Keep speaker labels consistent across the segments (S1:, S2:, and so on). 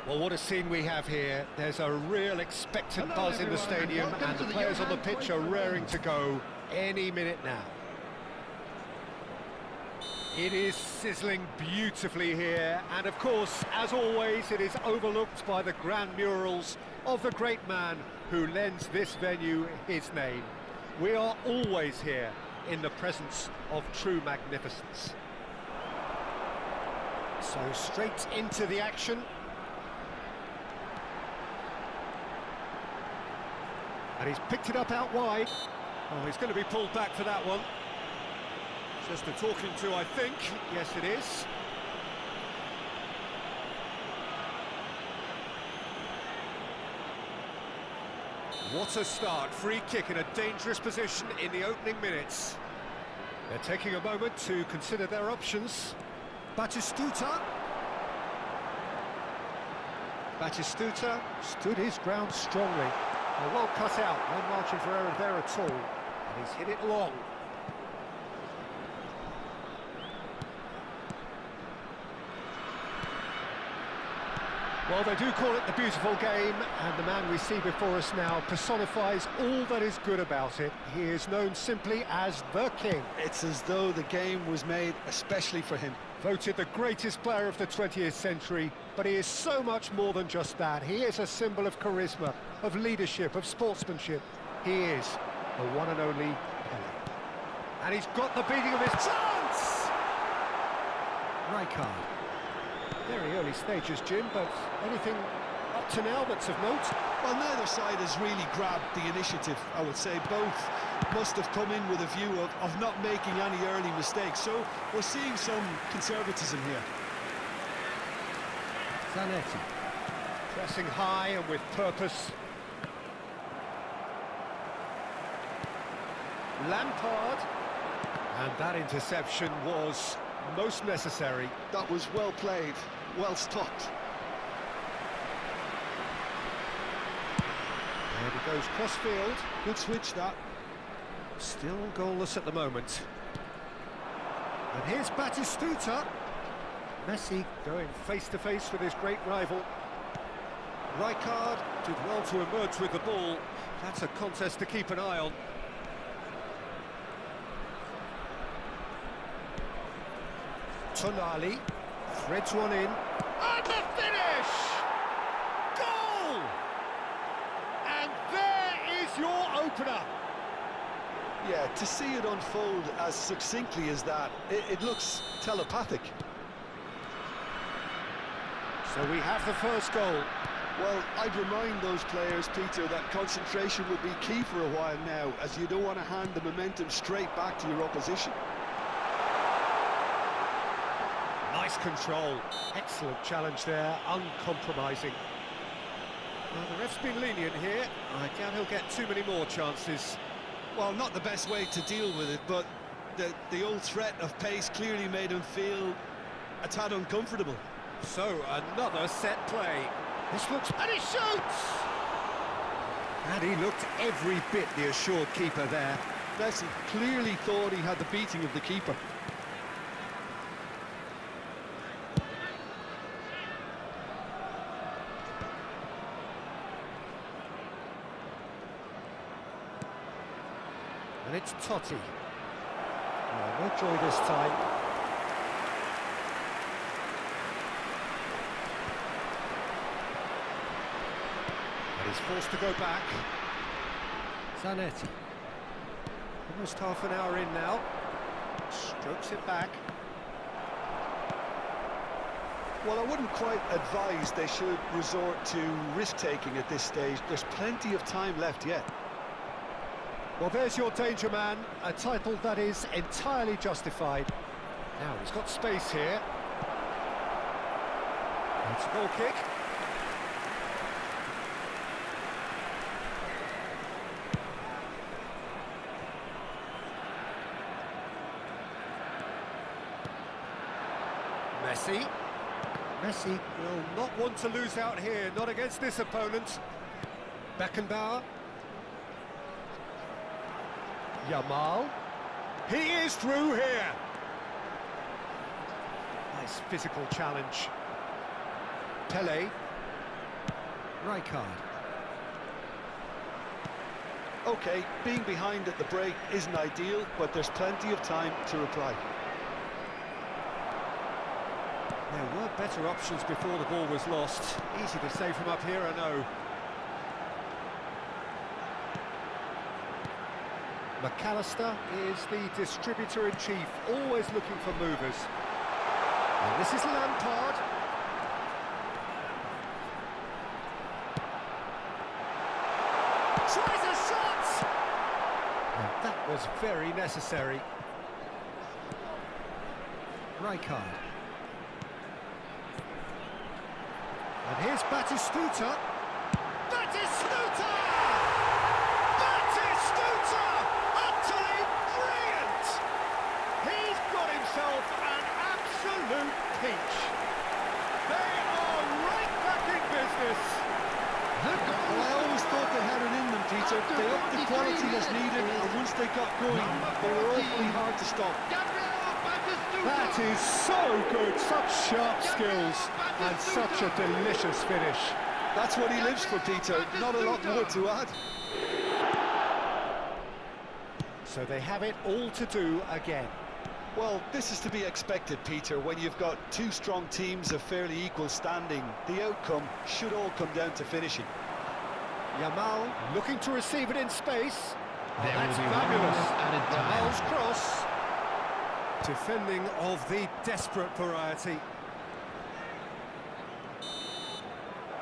S1: Well, what a scene we have here. There's a real expectant buzz in the stadium, and the players on the pitch are raring to go any minute now. It is sizzling beautifully here, and of course, as always, it is overlooked by the grand murals of the great man who lends this venue his name. We are always here in the presence of true magnificence. So straight into the action. And he's picked it up out wide. Oh, he's going to be pulled back for that one. Just a talking to, I think. Yes, it is. What a start. Free kick in a dangerous position in the opening minutes. They're taking a moment to consider their options. Batistuta. Batistuta stood his ground strongly. Well cut out, no margin for error there at all. And he's hit it long. Well, they do call it the beautiful game, and the man we see before us now personifies all that is good about it. He is known simply as the King.
S2: It's as though the game was made especially for him.
S1: Voted the greatest player of the 20th century, but he is so much more than just that. He is a symbol of charisma, of leadership, of sportsmanship. He is the one and only Pelé. And he's got the beating of his chance! Rijkaard. Very early stages, Jim, but anything up to now that's of note?
S2: Well, neither side has really grabbed the initiative, I would say. Both must have come in with a view of not making any early mistakes, so we're seeing some conservatism here.
S1: Zanetti. Pressing high and with purpose. Lampard. And that interception was most necessary.
S2: That was well played, well stopped.
S1: There he goes, cross-field.
S2: Good switch, that.
S1: Still goalless at the moment. And here's Batistuta. Messi going face-to-face with his great rival. Rijkaard did well to emerge with the ball. That's a contest to keep an eye on. Tonali threads one in. And the finish! Goal! And there is your opener.
S2: Yeah, to see it unfold as succinctly as that, it looks telepathic.
S1: So we have the first goal.
S2: Well, I'd remind those players, Peter, that concentration will be key for a while now, as you don't want to hand the momentum straight back to your opposition.
S1: Nice control. Excellent challenge there, uncompromising. Well, the ref's been lenient here. I doubt he'll get too many more chances.
S2: Well, not the best way to deal with it, but the old threat of pace clearly made him feel a tad uncomfortable.
S1: So, another set play. This looks... and he shoots! And he looked every bit the assured keeper there.
S2: Messi clearly thought he had the beating of the keeper.
S1: And it's Totti. Oh, no joy this time. And he's forced to go back. Zanetti. Almost half an hour in now. Strokes it back.
S2: Well, I wouldn't quite advise they should resort to risk-taking at this stage. There's plenty of time left yet.
S1: Well, there's your danger man, a title that is entirely justified. Now, he's got space here. It's a goal kick. Messi. Messi will not want to lose out here, not against this opponent. Beckenbauer. Yamal. He is through here. Nice physical challenge. Pelé. Right card.
S2: OK, being behind at the break isn't ideal, but there's plenty of time to reply.
S1: There were better options before the ball was lost. Easy to say from up here, I know. McAllister is the distributor-in-chief, always looking for movers. And this is Lampard. Tries a shot! And that was very necessary. Rijkaard. And here's Batistuta. Batistuta! Batistuta! Utterly brilliant! He's got himself an absolute peach. They are right back in business.
S2: Well, I always thought they had it in them, Peter. They upped the quality as needed, and once they got going, they were awfully hard to stop.
S1: That is so good, such sharp skills, and such a delicious finish.
S2: That's what he lives for, Peter. Not a lot more to add.
S1: So they have it all to do again.
S2: Well, this is to be expected, Peter. When you've got two strong teams of fairly equal standing, the outcome should all come down to finishing.
S1: Yamal looking to receive it in space. Oh, that's fabulous. Yamal's cross. Defending of the desperate variety.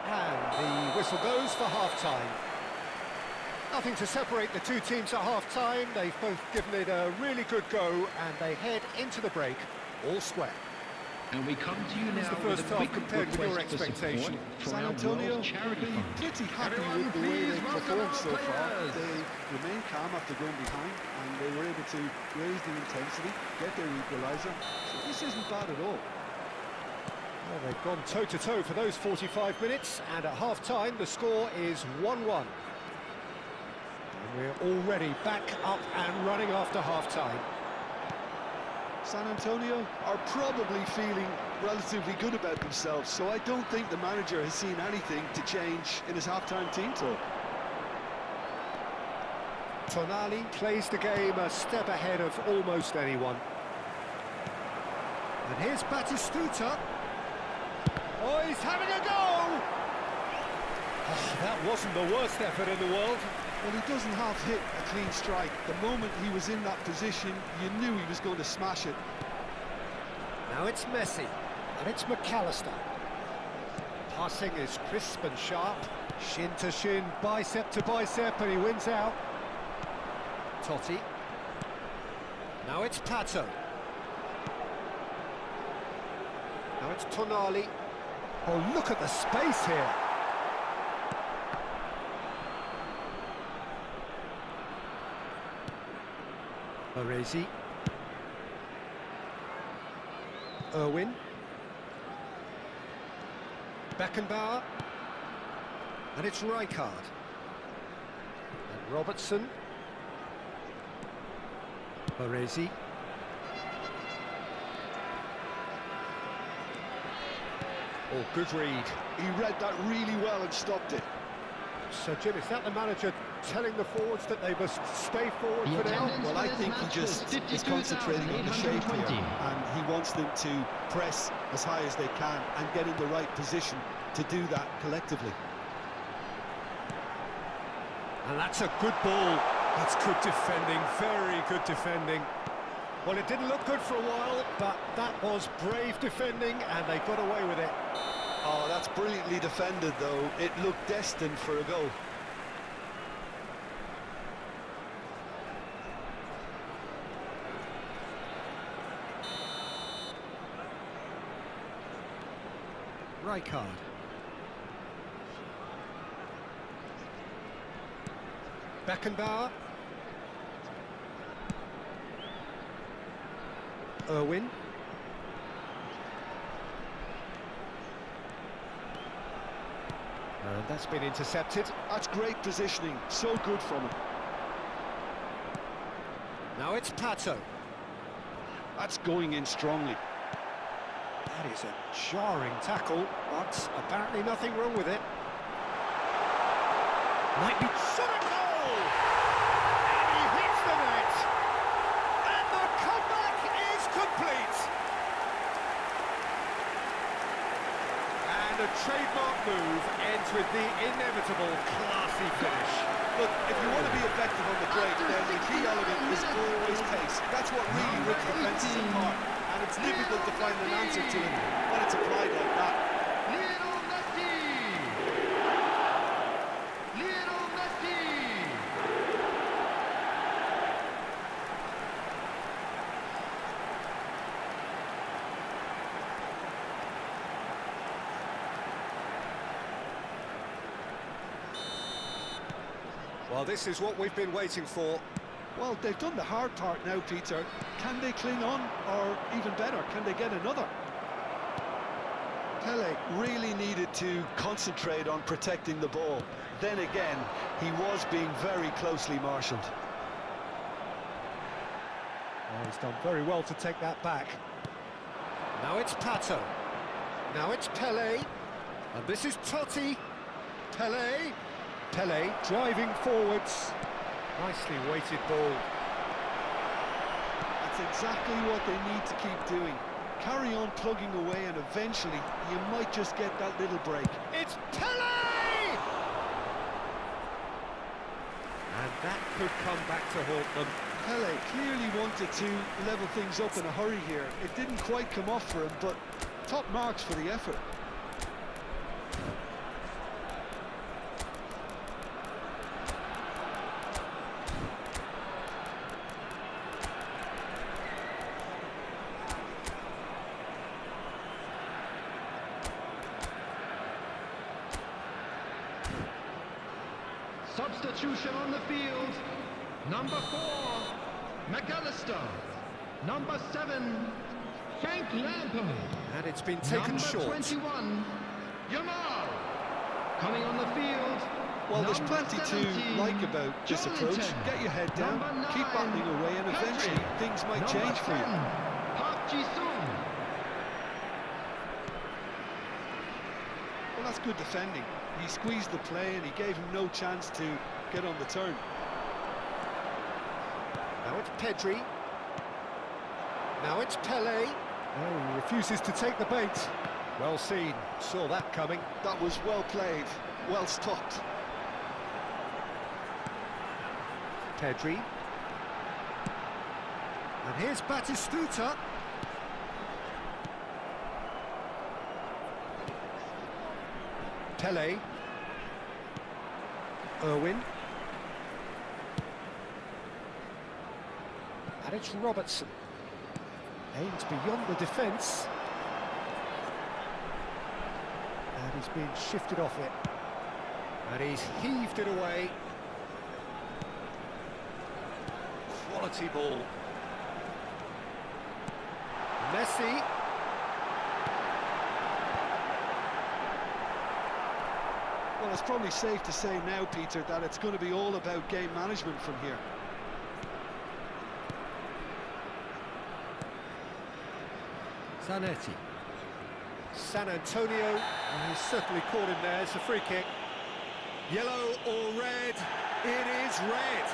S1: And the whistle goes for half-time. Nothing to separate the two teams at half-time. They've both given it a really good go, and they head into the break all square.
S3: And we come to you now
S1: the first
S3: with a
S1: half
S3: quick
S1: compared with your
S3: request for
S1: expectation.
S3: support from
S2: San
S3: our
S2: Antonio
S3: World Charity Fund.
S2: pretty happy
S3: Everyone
S2: with the way
S3: please
S2: they've
S3: welcome
S2: performed
S3: our
S2: so far.
S3: players.
S2: They remain calm after going behind, and they were able to raise the intensity, get their equaliser. So this isn't bad at all.
S1: Well, they've gone toe-to-toe for those 45 minutes, and at half-time the score is 1-1. And we're already back up and running after half-time.
S2: San Antonio are probably feeling relatively good about themselves, so I don't think the manager has seen anything to change in his half-time team talk.
S1: Tonali plays the game a step ahead of almost anyone. And here's Batistuta. Oh, he's having a go! Oh, that wasn't the worst effort in the world.
S2: Well, he doesn't half hit a clean strike. The moment he was in that position, you knew he was going to smash it.
S1: Now it's Messi, and it's McAllister. Passing is crisp and sharp, shin to shin, bicep to bicep, and he wins out. Totti. Now it's Pato. Now it's Tonali. Oh, look at the space here. Baresi. Irwin. Beckenbauer. And it's Rijkaard. And Robertson. Baresi. Oh, good read.
S2: He read that really well and stopped it.
S1: So, Jim, is that the manager telling the forwards that they must stay forward for now?
S2: Well, I think he just is concentrating on the shape here, and he wants them to press as high as they can and get in the right position to do that collectively.
S1: And that's a good ball. That's good defending, very good defending. Well, it didn't look good for a while, but that was brave defending, and they got away with it.
S2: Oh, that's brilliantly defended, though. It looked destined for a goal.
S1: Rijkaard. Beckenbauer. Irwin. And that's been intercepted.
S2: That's great positioning. So good from him.
S1: Now it's Pato.
S2: That's going in strongly.
S1: That is a jarring tackle, but apparently nothing wrong with it. Might be shot at goal! And he hits the net! And the comeback is complete! And a trademark move ends with the inevitable classy finish.
S2: Look, if you want to be effective on the break, then the key element is always pace. That's what really rips defences apart, and it's difficult to find an answer to it when it's applied like that.
S3: Lionel Messi! Lionel Messi!
S1: Well, this is what we've been waiting for.
S2: Well, they've done the hard part now, Peter. Can they cling on, or even better, can they get another? Pele really needed to concentrate on protecting the ball. Then again, he was being very closely marshalled.
S1: Oh, he's done very well to take that back. Now it's Pato. Now it's Pele. And this is Totti. Pele. Pele driving forwards. Nicely weighted ball.
S2: That's exactly what they need to keep doing. Carry on plugging away, and eventually you might just get that little break.
S1: It's Pele! And that could come back to haunt them.
S2: Pele clearly wanted to level things up in a hurry here. It didn't quite come off for him, but top marks for the effort.
S3: Substitution on the field. Number 4, McAllister. Number 7, Frank Lampard.
S1: And it's been taken
S3: Number
S1: short.
S3: 21, Yamal. Coming on the field.
S2: Well, there's
S3: number
S2: plenty
S3: 17,
S2: to like about this approach.
S3: Jolinton.
S2: Get your head down,
S3: Number 9,
S2: keep battling away, and eventually
S3: Pedri.
S2: things might
S3: Number
S2: change for
S3: 10,
S2: you.
S3: Park Ji-sung.
S2: Well, that's good defending. He squeezed the play and he gave him no chance to get on the turn.
S1: Now it's Pedri. Now it's Pele. Oh, he refuses to take the bait. Well seen. Saw that coming.
S2: That was well played, well stopped.
S1: Pedri. And here's Batistuta. Pele. Irwin. And it's Robertson. Aims beyond the defence. And he's being shifted off it. And he's heaved it away. Quality ball. Messi.
S2: Well, it's probably safe to say now, Peter, that it's going to be all about game management from here.
S1: Zanetti. San Antonio, and he's certainly caught him there. It's a free kick. Yellow or red? It is red.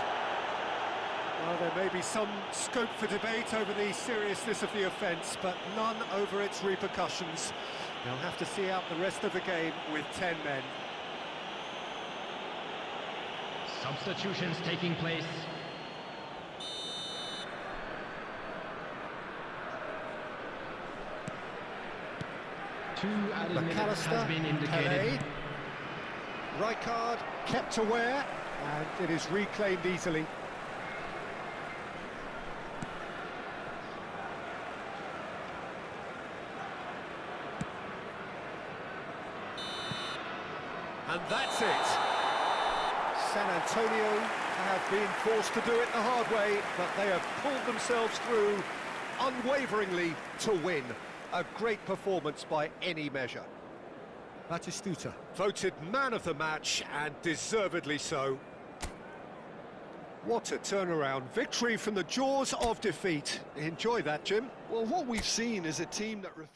S1: Well, there may be some scope for debate over the seriousness of the offence, but none over its repercussions. They'll have to see out the rest of the game with 10 men.
S3: Substitutions taking place. Two added minutes has been indicated.
S1: Pele. Rijkaard kept aware, and it is reclaimed easily. And that's it. San Antonio have been forced to do it the hard way, but they have pulled themselves through unwaveringly to win. A great performance by any measure. Batistuta voted man of the match, and deservedly so. What a turnaround. Victory from the jaws of defeat. Enjoy that, Jim.
S2: Well, what we've seen is a team that refuses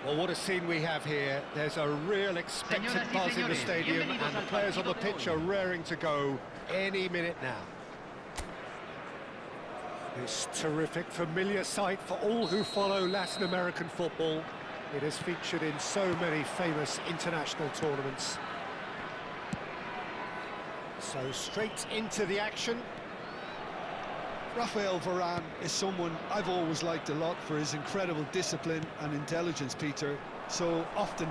S1: Well, what a scene we have here. There's a real expectant
S3: Señoras y
S1: buzz in the
S3: señores,
S1: stadium,
S3: bienvenidos
S1: and the
S3: al
S1: players on the
S3: partido de
S1: pitch
S3: hoy.
S1: are raring to go any minute now. This terrific, familiar sight for all who follow Latin American football. It has featured in so many famous international tournaments. So straight into the action.
S2: Rafael Varane is someone I've always liked a lot for his incredible discipline and intelligence, Peter. So often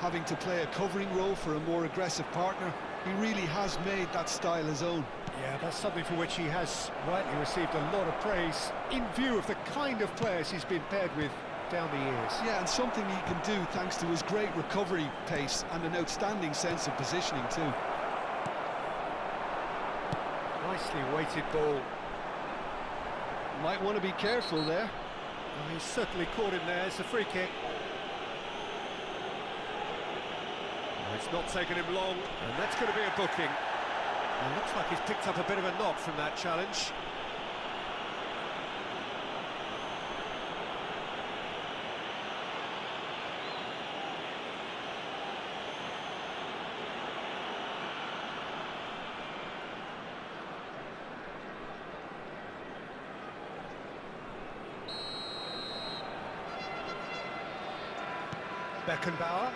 S2: having to play a covering role for a more aggressive partner, he really has made that style his own.
S1: Yeah, that's something for which he has rightly received a lot of praise in view of the kind of players he's been paired with down the years.
S2: Yeah, and something he can do thanks to his great recovery pace and an outstanding sense of positioning too.
S1: Nicely weighted ball.
S2: Might want to be careful there.
S1: Well, he's certainly caught him there. It's a free kick. Well, it's not taken him long, and that's going to be a booking. And looks like he's picked up a bit of a knock from that challenge. Beckenbauer,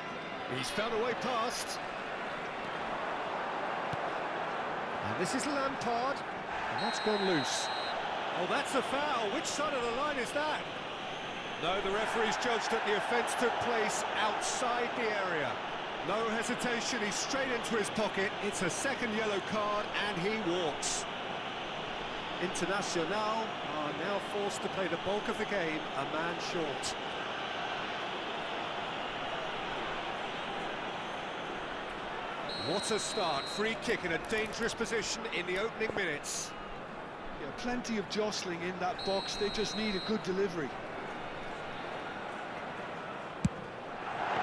S1: he's found a way past. And this is Lampard, and that's gone loose. Oh, that's a foul. Which side of the line is that? No, the referee's judged that the offence took place outside the area. No hesitation, he's straight into his pocket. It's a second yellow card, and he walks. Internacional are now forced to play the bulk of the game, a man short. What a start, free kick in a dangerous position in the opening minutes.
S2: Yeah, plenty of jostling in that box, they just need a good delivery.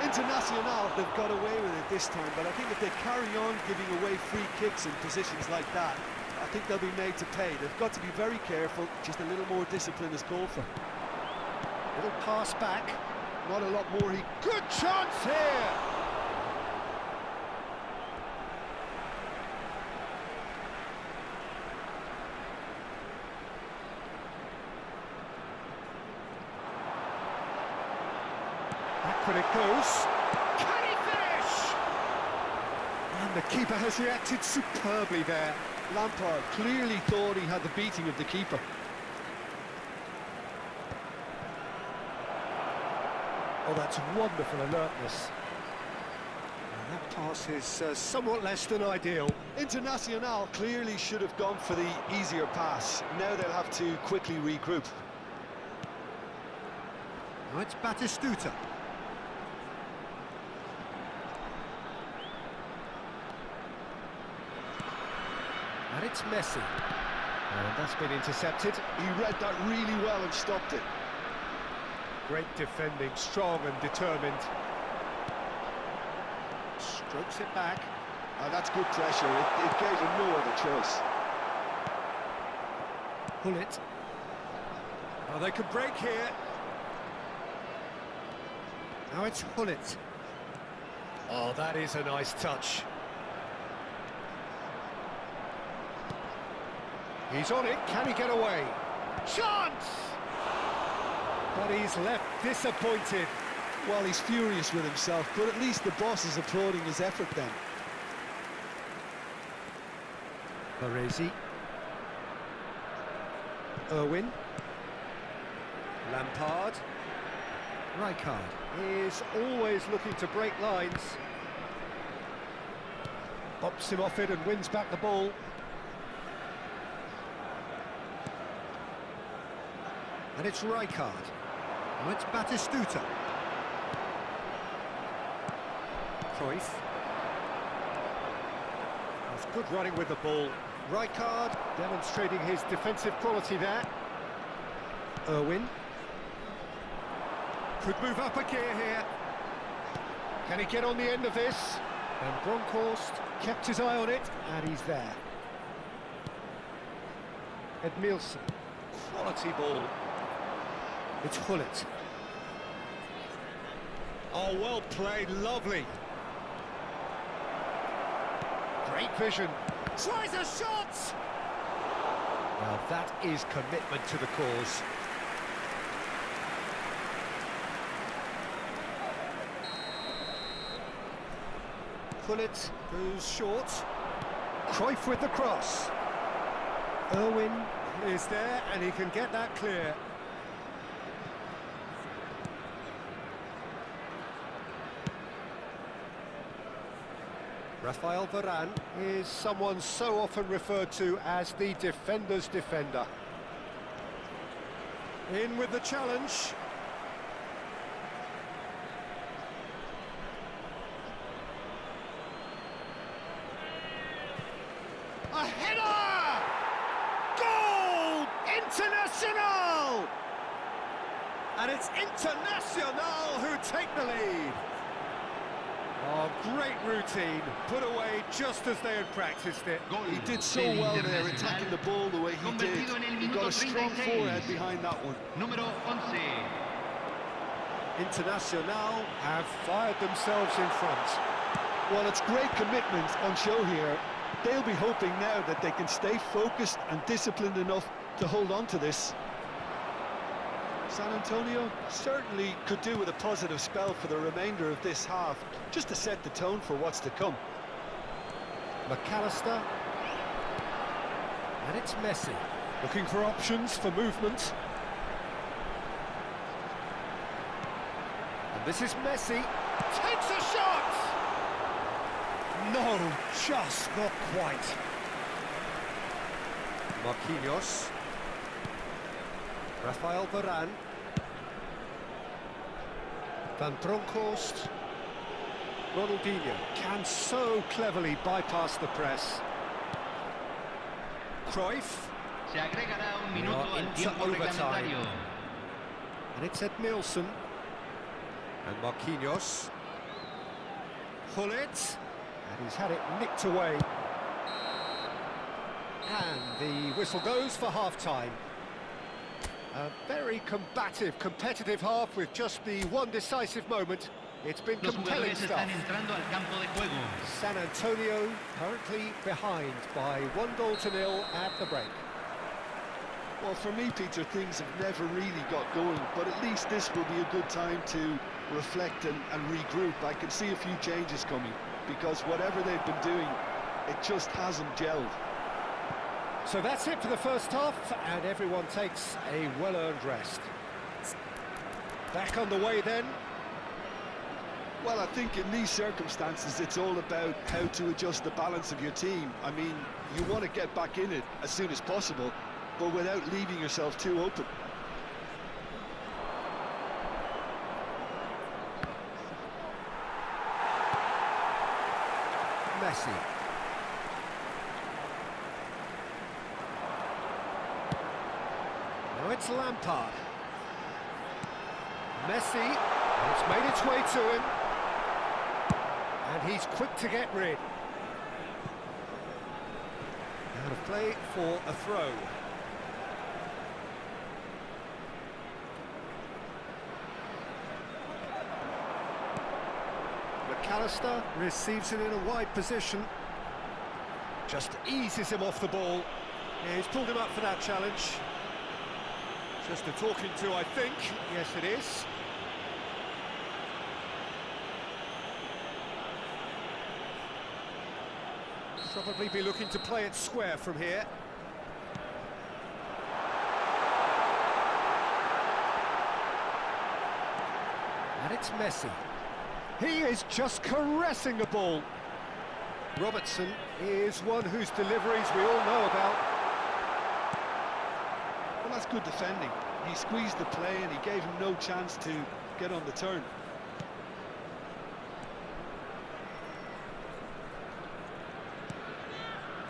S2: Internacional, they've got away with it this time, but I think if they carry on giving away free kicks in positions like that, I think they'll be made to pay. They've got to be very careful, just a little more discipline is called for.
S1: Little pass back.
S2: Not a lot more,
S1: Good chance here! Backward it goes. Can he finish? And the keeper has reacted superbly there.
S2: Lampard clearly thought he had the beating of the keeper.
S1: Oh, that's wonderful alertness. And that pass is somewhat less than ideal.
S2: Internacional clearly should have gone for the easier pass. Now they'll have to quickly regroup.
S1: Now it's Batistuta. And it's Messi. And that's been intercepted.
S2: He read that really well and stopped it.
S1: Great defending, strong and determined. Strokes it back.
S2: That's good pressure. It gave him no other choice.
S1: Pull it. Oh, they could break here. Now it's Hullet. Oh, that is a nice touch. He's on it, can he get away? Chance! But he's left disappointed.
S2: Well, he's furious with himself, but at least the boss is applauding his effort then.
S1: Baresi. Irwin. Lampard. Rijkaard is always looking to break lines. Bops him off it and wins back the ball. And it's Rijkaard. Now it's Batistuta. Cruyff. That's good running with the ball. Rijkaard demonstrating his defensive quality there. Irwin. Could move up a gear here. Can he get on the end of this? And Bronkhorst kept his eye on it, and he's there. Edmilson. Quality ball. It's Hullet. Oh, well played, lovely. Great vision. Tries a shot! Now that is commitment to the cause. Gullit goes short. Cruyff with the cross. Irwin is there and he can get that clear. Rafael Varane is someone so often referred to as the defender's defender. In with the challenge. A header! Goal! International! And it's International who take the lead. Oh, great routine, put away just as they had practiced it.
S2: He did so well there, attacking the ball the way he did. He got a strong forehead behind that one.
S3: Número 11.
S1: Internacional have fired themselves in front.
S2: Well, it's great commitment on show here. They'll be hoping now that they can stay focused and disciplined enough to hold on to this. San Antonio certainly could do with a positive spell for the remainder of this half, just to set the tone for what's to come.
S1: McAllister. And it's Messi. Looking for options for movement. And this is Messi. Takes a shot! No, just not quite. Marquinhos. Rafael Varane. Van Bronckhorst. Ronaldinho can so cleverly bypass the press. Cruyff.
S3: Se agregará un minuto al tiempo reglamentario.
S1: And it's Edmilson. And Marquinhos. Gullit. And he's had it nicked away. And the whistle goes for half-time. A very combative, competitive half with just the one decisive moment. It's been compelling stuff. San Antonio currently behind by 1-0 at the break.
S2: Well, for me, Peter, things have never really got going, but at least this will be a good time to reflect and regroup. I can see a few changes coming, because whatever they've been doing, it just hasn't gelled.
S1: So that's it for the first half, and everyone takes a well-earned rest. Back on the way then.
S2: Well, I think in these circumstances, it's all about how to adjust the balance of your team. I mean, you want to get back in it as soon as possible, but without leaving yourself too open.
S1: Messi. Now it's Lampard. Messi, and it's made its way to him. And he's quick to get rid. Out of play for a throw. McAllister receives it in a wide position. Just eases him off the ball. Yeah, he's pulled him up for that challenge. Just a talking to, I think. Yes, it is. Probably be looking to play it square from here. And it's Messi. He is just caressing the ball. Robertson is one whose deliveries we all know about.
S2: Well, that's good defending. He squeezed the play and he gave him no chance to get on the turn.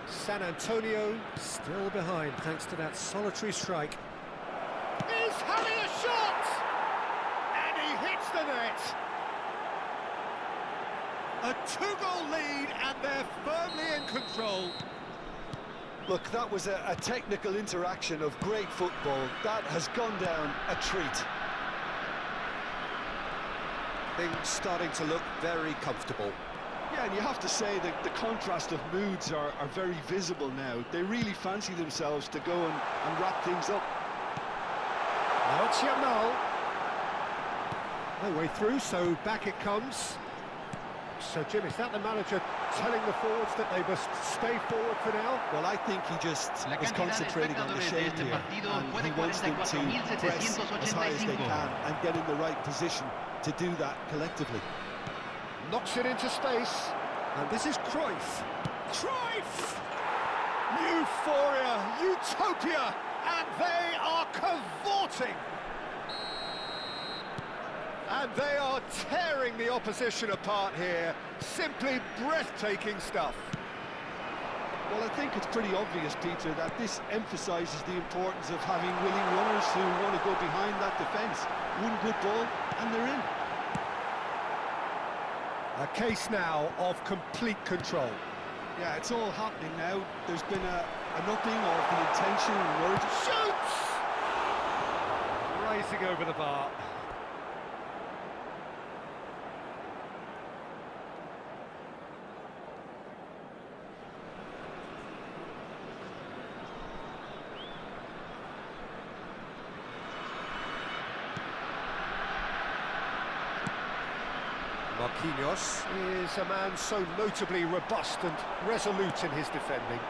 S1: San Antonio still behind thanks to that solitary strike. He's having a shot! And he hits the net! A 2-goal lead and they're firmly in control.
S2: Look, that was a technical interaction of great football. That has gone down a treat.
S1: Things starting to look very comfortable.
S2: Yeah, and you have to say that the contrast of moods are very visible now. They really fancy themselves to go and wrap things up.
S1: Now it's Yamal. No way through, so back it comes. So, Jim, is that the manager telling the forwards that they must stay forward for now?
S2: Well, I think he just is concentrating on the shape here, and he wants them to press as high as they can and get in the right position to do that collectively.
S1: Knocks it into space, and this is Cruyff. Cruyff! Euphoria, utopia, and they are cavorting! And they are tearing the opposition apart here. Simply breathtaking stuff.
S2: Well, I think it's pretty obvious, Peter, that this emphasises the importance of having willing runners who want to go behind that defence. One good ball, and they're in.
S1: A case now of complete control.
S2: Yeah, it's all happening now. There's been an upping of the intention and word.
S1: Shoots! Rising over the bar. Marquinhos is a man so notably robust and resolute in his defending.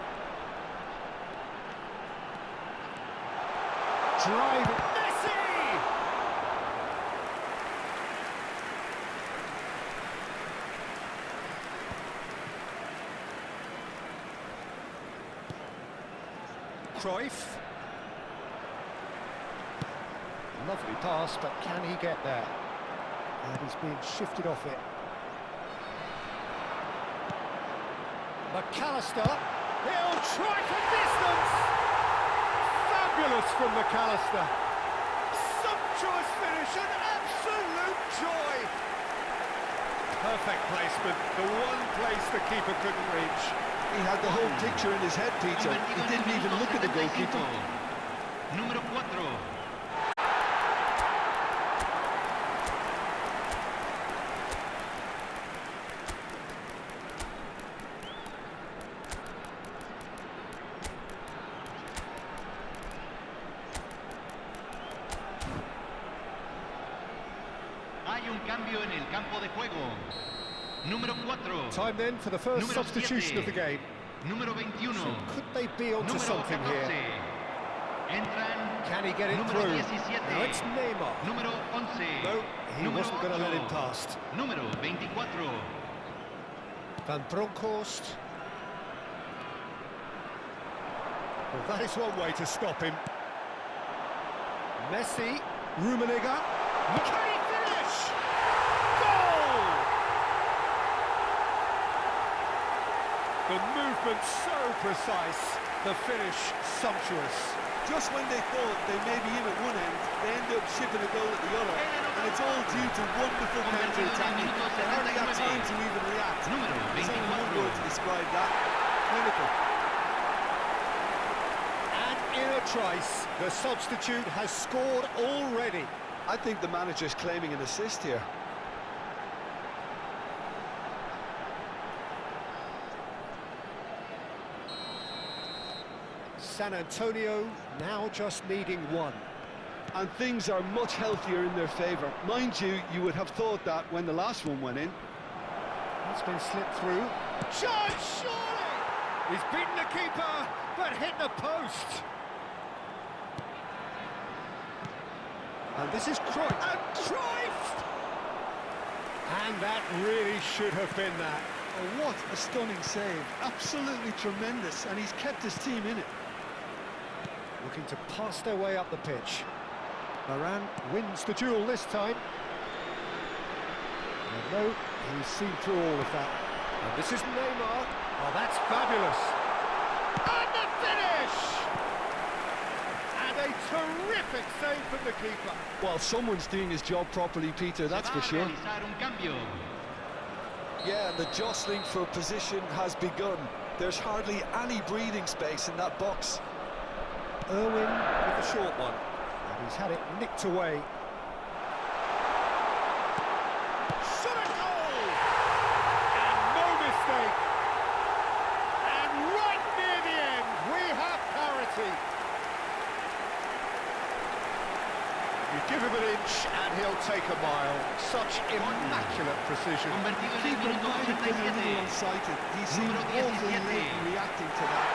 S1: Drive, Messi! Cruyff. Lovely pass, but can he get there? And he's being shifted off it. McAllister, he'll try for distance! Fabulous from McAllister. Sumptuous finish, an absolute joy! Perfect placement, the one place the keeper couldn't reach.
S2: He had the whole picture in his head, Peter. He didn't even look at the goalkeeper.
S3: Número 4. Hay un cambio en el campo de juego. Número 4.
S1: Time then for the first substitution of the game.
S3: Número 21.
S1: So could they be onto
S3: Número
S1: something
S3: 14.
S1: here?
S3: Entran.
S1: Can he get it
S3: Número
S1: through?
S3: 17.
S1: Now it's Neymar.
S3: Número 11.
S1: No, he
S3: Número
S1: wasn't going to let
S3: 8.
S1: him past.
S3: Número 24.
S1: Van Bronckhorst. Well, that is one way to stop him. Messi. Rummenigge. Can he finish? Goal! The movement so precise, the finish sumptuous.
S2: Just when they thought they may be in at one end, they end up shipping a goal at the other. And it's all due to wonderful counter-attacking. They hardly have time to even react. There's only one word to describe that. Clinical.
S1: And in a trice, the substitute has scored already.
S2: I think the manager's claiming an assist here.
S1: San Antonio now just needing one.
S2: And things are much healthier in their favour. Mind you, you would have thought that when the last one went in.
S1: It's been slipped through. Shot, surely! He's beaten the keeper, but hit the post. And this is Cruyff. And Cruyff! And that really should have been that.
S2: Oh, what a stunning save. Absolutely tremendous. And he's kept his team in it.
S1: Looking to pass their way up the pitch. Varane wins the duel this time. And no, he's seen through all of that. And this is Neymar. Oh, that's fabulous. And the finish! And a terrific save from the keeper.
S2: Well, someone's doing his job properly, Peter, that's for sure. Yeah, the jostling for position has begun. There's hardly any breathing space in that box.
S1: Irwin with the short one. And he's had it nicked away. You give him an inch and he'll take a mile. Such immaculate precision.
S3: Convertido en el
S2: Keeper
S3: minuto
S2: might have been a
S3: 87.
S2: little unsighted. He seemed
S3: Número
S2: awfully
S3: 17.
S2: late in reacting to that.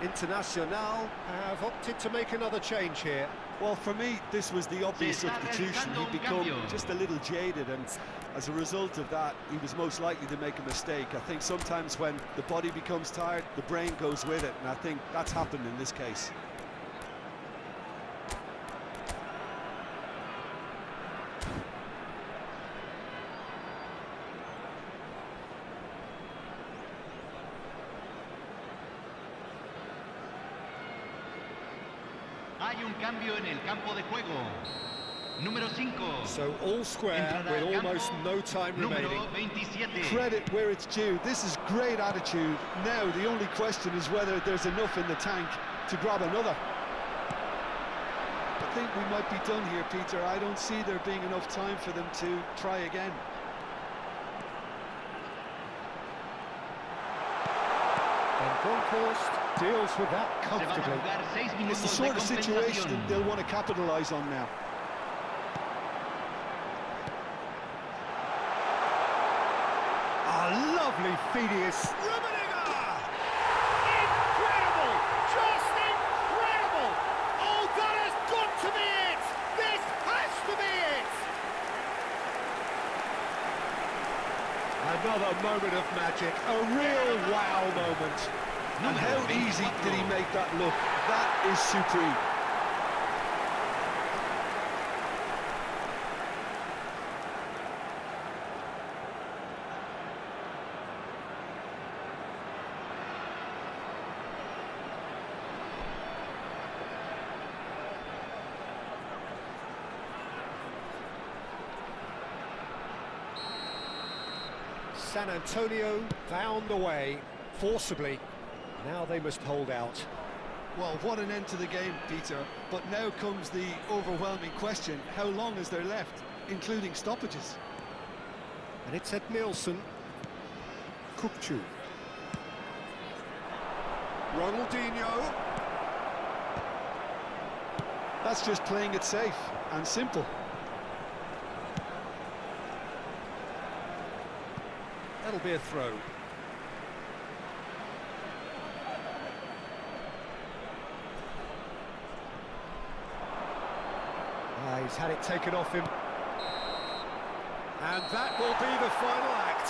S1: Internacional have opted to make another change here.
S2: Well, for me, this was the obvious
S3: Se está
S2: substitution.
S3: realizando
S2: He'd
S3: un
S2: become
S3: cambio.
S2: just a little jaded, and as a result of that, he was most likely to make a mistake. I think sometimes when the body becomes tired, the brain goes with it, and I think that's happened in this case.
S3: Hay un cambio en el campo de juego. Número 5.
S1: So all square with almost no time remaining.
S3: Número 27.
S2: Credit where it's due. This is great attitude. Now, the only question is whether there's enough in the tank to grab another. I think we might be done here, Peter. I don't see there being enough time for them to try again.
S1: And Bronkhorst deals with that
S3: Se van a
S1: comfortably.
S3: jugar 6
S2: It's the
S3: minutos de
S2: sort of situation
S3: compensación.
S2: they'll want to capitalise on now.
S1: A lovely Phidias. Incredible! Just incredible! Oh, that has got to be it! This has to be it! Another moment of magic, a real wow moment.
S2: And how easy did he make that look? That is supreme.
S1: San Antonio found the way, forcibly. Now they must hold out.
S2: Well, what an end to the game, Peter. But now comes the overwhelming question. How long is there left, including stoppages?
S1: And it's Ed Nielsen. Kukchu. Ronaldinho.
S2: That's just playing it safe and simple.
S1: That'll be a throw. He's had it taken off him. And that will be the final act.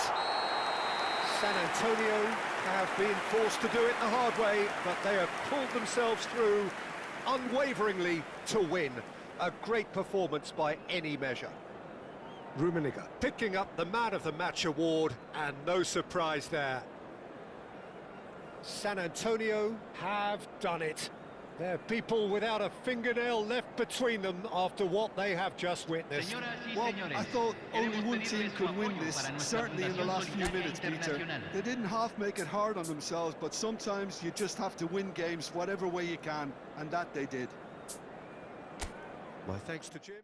S1: San Antonio have been forced to do it the hard way, but they have pulled themselves through unwaveringly to win. A great performance by any measure. Rummenigge picking up the Man of the Match award, and no surprise there. San Antonio have done it. They're people without a fingernail left between them after what they have just witnessed.
S3: Señoras y
S2: Well,
S3: señores,
S2: I thought only
S3: queremos
S2: one
S3: pedirles
S2: team
S3: su
S2: could win
S3: apoyo
S2: this,
S3: para nuestra
S2: certainly in the
S3: Fundación
S2: last few
S3: Solidaria
S2: minutes, Peter.
S3: Internacional.
S2: They didn't half make it hard on themselves, but sometimes you just have to win games whatever way you can, and that they did.
S1: My thanks to Jim.